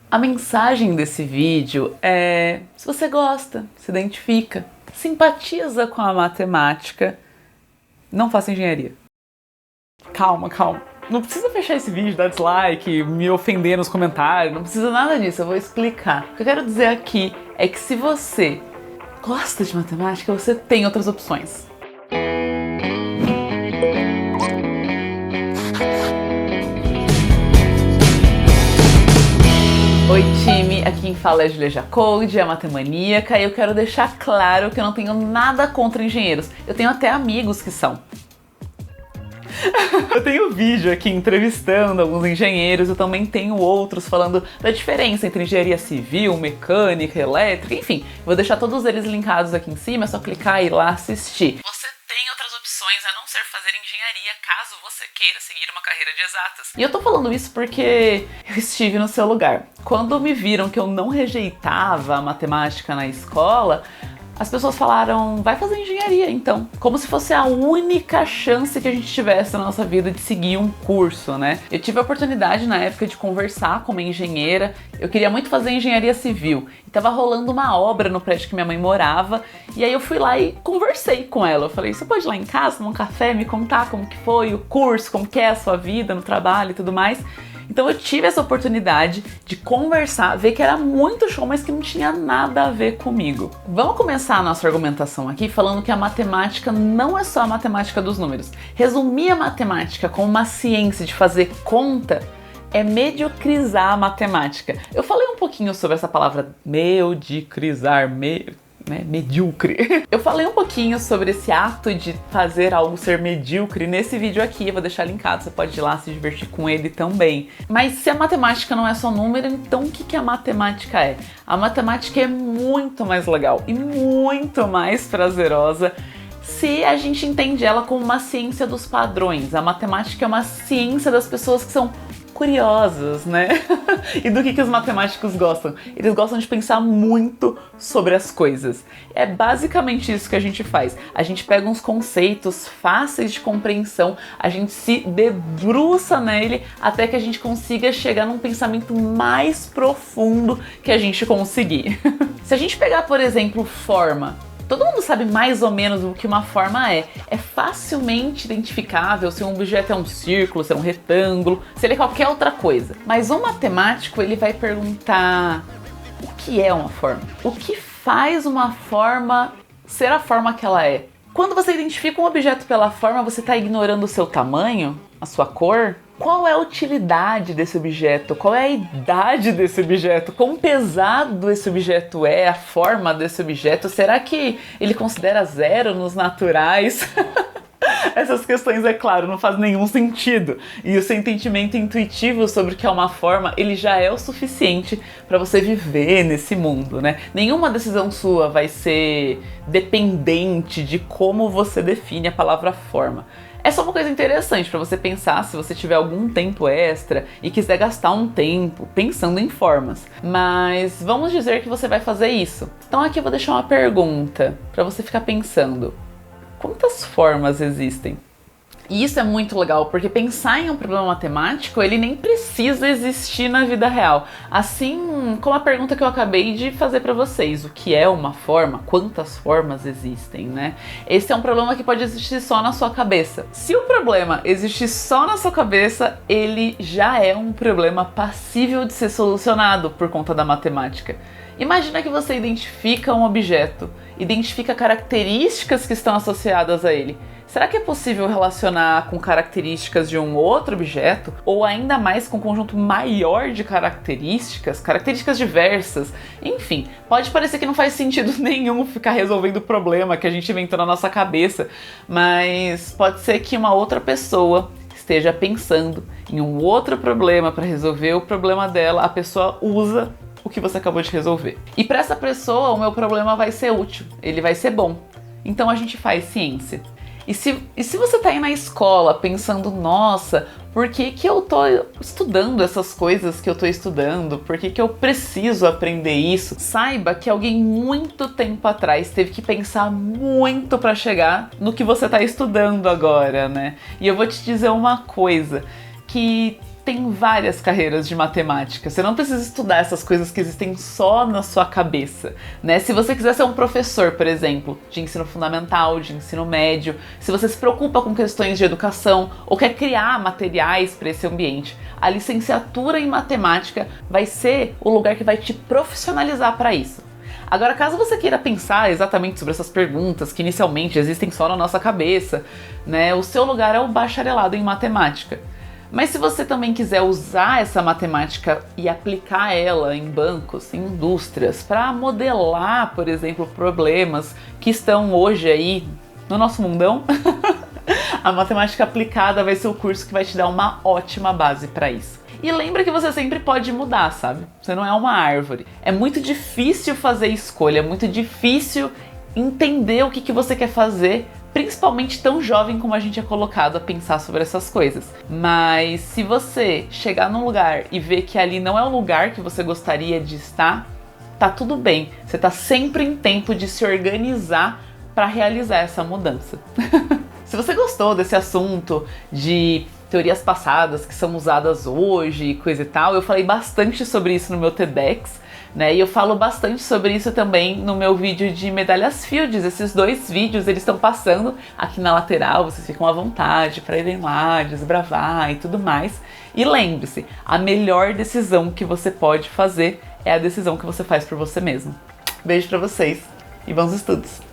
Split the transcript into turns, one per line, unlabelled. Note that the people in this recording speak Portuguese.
A mensagem desse vídeo é: se você gosta, se identifica, simpatiza com a matemática, não faça engenharia. Calma. Não precisa fechar esse vídeo, dar dislike, me ofender nos comentários, não precisa nada disso, eu vou explicar. O que eu quero dizer aqui é que se você gosta de matemática, você tem outras opções. Oi time, aqui quem fala é Julia Jacoude, é matemaníaca, e eu quero deixar claro que eu não tenho nada contra engenheiros. Eu tenho até amigos que são. Eu tenho vídeo aqui entrevistando alguns engenheiros, eu também tenho outros falando da diferença entre engenharia civil, mecânica, elétrica, enfim. Vou deixar todos eles linkados aqui em cima, é só clicar e ir lá assistir. Você tem outras opções a não ser fazer engenharia, caso você queira seguir uma carreira de exatas. E eu tô falando isso porque eu estive no seu lugar. Quando me viram que eu não rejeitava a matemática na escola, as pessoas falaram: vai fazer engenharia então. Como se fosse a única chance que a gente tivesse na nossa vida de seguir um curso, né? Eu tive a oportunidade na época de conversar com uma engenheira. Eu queria muito fazer engenharia civil. E tava rolando uma obra no prédio que minha mãe morava. E aí eu fui lá e conversei com ela. Eu falei: você pode ir lá em casa, tomar um café, me contar como que foi o curso, como que é a sua vida no trabalho e tudo mais. Então eu tive essa oportunidade de conversar, ver que era muito show, mas que não tinha nada a ver comigo. Vamos começar a nossa argumentação aqui falando que a matemática não é só a matemática dos números. Resumir a matemática como uma ciência de fazer conta é mediocrizar a matemática. Eu falei um pouquinho sobre essa palavra mediocrizar, medíocre. Eu falei um pouquinho sobre esse ato de fazer algo ser medíocre nesse vídeo aqui, eu vou deixar linkado, você pode ir lá se divertir com ele também. Mas se a matemática não é só número, então o que a matemática é? A matemática é muito mais legal e muito mais prazerosa se a gente entende ela como uma ciência dos padrões. A matemática é uma ciência das pessoas que são curiosas, né? E do que os matemáticos gostam? Eles gostam de pensar muito sobre as coisas. É basicamente isso que a gente faz. A gente pega uns conceitos fáceis de compreensão, a gente se debruça nele até que a gente consiga chegar num pensamento mais profundo que a gente conseguir. Se a gente pegar, por exemplo, forma, todo mundo sabe mais ou menos o que uma forma é. É facilmente identificável se um objeto é um círculo, se é um retângulo, se ele é qualquer outra coisa. Mas um matemático, ele vai perguntar: o que é uma forma? O que faz uma forma ser a forma que ela é? Quando você identifica um objeto pela forma, você está ignorando o seu tamanho, a sua cor? Qual é a utilidade desse objeto? Qual é a idade desse objeto? Quão pesado esse objeto é? A forma desse objeto? Será que ele considera zero nos naturais? Essas questões, é claro, não fazem nenhum sentido. E o seu entendimento intuitivo sobre o que é uma forma, ele já é o suficiente para você viver nesse mundo, né? Nenhuma decisão sua vai ser dependente de como você define a palavra forma. É só uma coisa interessante para você pensar se você tiver algum tempo extra e quiser gastar um tempo pensando em formas. Mas vamos dizer que você vai fazer isso. Então aqui eu vou deixar uma pergunta para você ficar pensando: quantas formas existem? E isso é muito legal, porque pensar em um problema matemático, ele nem precisa existir na vida real. Assim como a pergunta que eu acabei de fazer para vocês: o que é uma forma? Quantas formas existem, né? Esse é um problema que pode existir só na sua cabeça. Se o problema existir só na sua cabeça, ele já é um problema passível de ser solucionado por conta da matemática. Imagina que você identifica um objeto, identifica características que estão associadas a ele. Será que é possível relacionar com características de um outro objeto? Ou ainda mais com um conjunto maior de características diversas? Enfim, pode parecer que não faz sentido nenhum ficar resolvendo o problema que a gente inventou na nossa cabeça, mas pode ser que uma outra pessoa esteja pensando em um outro problema para resolver o problema dela, a pessoa usa o que você acabou de resolver. E para essa pessoa, o meu problema vai ser útil, ele vai ser bom. Então a gente faz ciência. E se você tá aí na escola pensando: nossa, por que eu tô estudando essas coisas que eu tô estudando? Por que eu preciso aprender isso? Saiba que alguém muito tempo atrás teve que pensar muito para chegar no que você tá estudando agora, né? E eu vou te dizer uma coisa, que tem várias carreiras de matemática. Você não precisa estudar essas coisas que existem só na sua cabeça, né? Se você quiser ser um professor, por exemplo, de ensino fundamental, de ensino médio, se você se preocupa com questões de educação ou quer criar materiais para esse ambiente, a licenciatura em matemática vai ser o lugar que vai te profissionalizar para isso. Agora, caso você queira pensar exatamente sobre essas perguntas que inicialmente existem só na nossa cabeça, né, o seu lugar é o bacharelado em matemática. Mas se você também quiser usar essa matemática e aplicar ela em bancos, em indústrias, para modelar, por exemplo, problemas que estão hoje aí no nosso mundão, a matemática aplicada vai ser o curso que vai te dar uma ótima base para isso. E lembra que você sempre pode mudar, sabe? Você não é uma árvore. É muito difícil fazer escolha, é muito difícil entender o que você quer fazer, principalmente tão jovem como a gente é colocado a pensar sobre essas coisas. Mas se você chegar num lugar e ver que ali não é o lugar que você gostaria de estar, tá tudo bem. Você tá sempre em tempo de se organizar para realizar essa mudança. Se você gostou desse assunto de teorias passadas que são usadas hoje e coisa e tal, eu falei bastante sobre isso no meu TEDx, né? E eu falo bastante sobre isso também no meu vídeo de medalhas Fields. Esses dois vídeos, eles estão passando aqui na lateral, vocês ficam à vontade para irem lá, desbravar e tudo mais. E lembre-se, a melhor decisão que você pode fazer é a decisão que você faz por você mesmo. Beijo pra vocês e bons estudos!